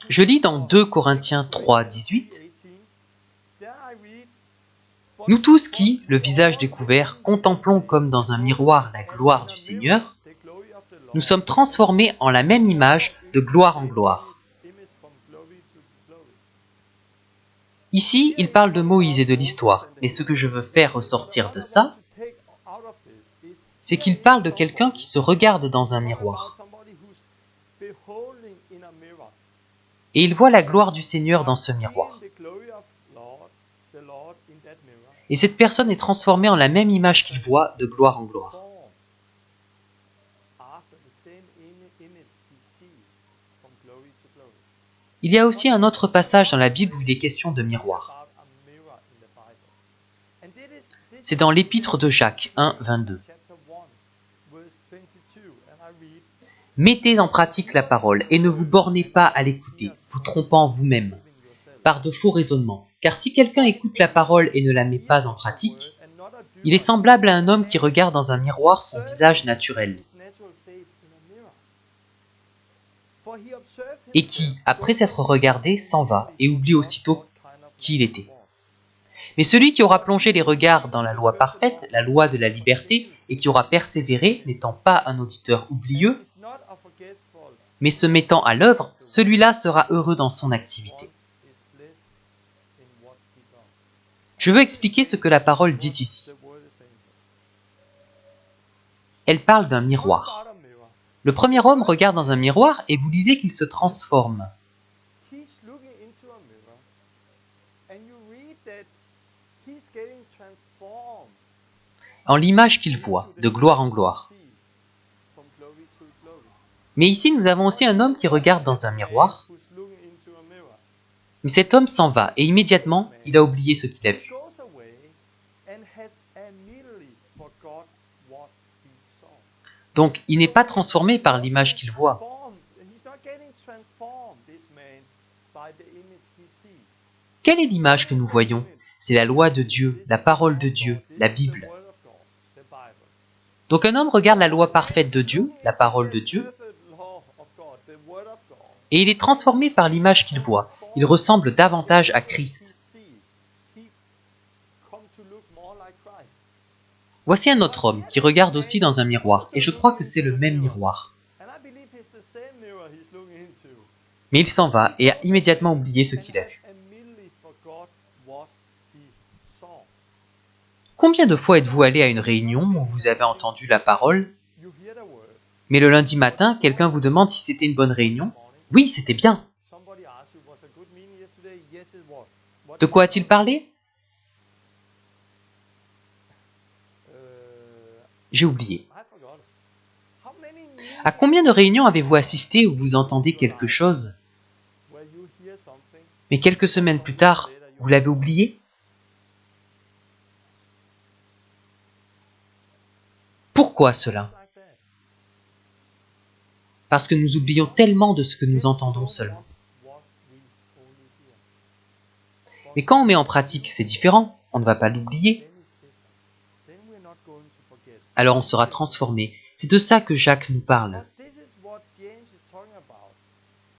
Je lis dans 2 Corinthiens 3, 18. « Nous tous qui, le visage découvert, contemplons comme dans un miroir la gloire du Seigneur, nous sommes transformés en la même image de gloire en gloire. » Ici, il parle de Moïse et de l'histoire, mais ce que je veux faire ressortir de ça, c'est qu'il parle de quelqu'un qui se regarde dans un miroir. Et il voit la gloire du Seigneur dans ce miroir. Et cette personne est transformée en la même image qu'il voit de gloire en gloire. Il y a aussi un autre passage dans la Bible où il est question de miroir. C'est dans l'épître de Jacques 1, 22. « Mettez en pratique la parole et ne vous bornez pas à l'écouter, vous trompant vous-même, par de faux raisonnements. Car si quelqu'un écoute la parole et ne la met pas en pratique, il est semblable à un homme qui regarde dans un miroir son visage naturel et qui, après s'être regardé, s'en va et oublie aussitôt qui il était. Mais celui qui aura plongé les regards dans la loi parfaite, la loi de la liberté, et qui aura persévéré, n'étant pas un auditeur oublieux, mais se mettant à l'œuvre, celui-là sera heureux dans son activité. » Je veux expliquer ce que la parole dit ici. Elle parle d'un miroir. Le premier homme regarde dans un miroir et vous lisez qu'il se transforme. En l'image qu'il voit, de gloire en gloire. Mais ici, nous avons aussi un homme qui regarde dans un miroir. Mais cet homme s'en va et immédiatement, il a oublié ce qu'il a vu. Donc, il n'est pas transformé par l'image qu'il voit. Quelle est l'image que nous voyons? C'est la loi de Dieu, la parole de Dieu, la Bible. Donc un homme regarde la loi parfaite de Dieu, la parole de Dieu, et il est transformé par l'image qu'il voit. Il ressemble davantage à Christ. Voici un autre homme qui regarde aussi dans un miroir, et je crois que c'est le même miroir. Mais il s'en va et a immédiatement oublié ce qu'il a vu. Combien de fois êtes-vous allé à une réunion où vous avez entendu la parole, mais le lundi matin, quelqu'un vous demande si c'était une bonne réunion? Oui, c'était bien. De quoi a-t-il parlé? J'ai oublié. À combien de réunions avez-vous assisté où vous entendez quelque chose, mais quelques semaines plus tard, vous l'avez oublié? Pourquoi cela? Parce que nous oublions tellement de ce que nous entendons seulement. Mais quand on met en pratique, c'est différent, on ne va pas l'oublier. Alors on sera transformé. C'est de ça que Jacques nous parle.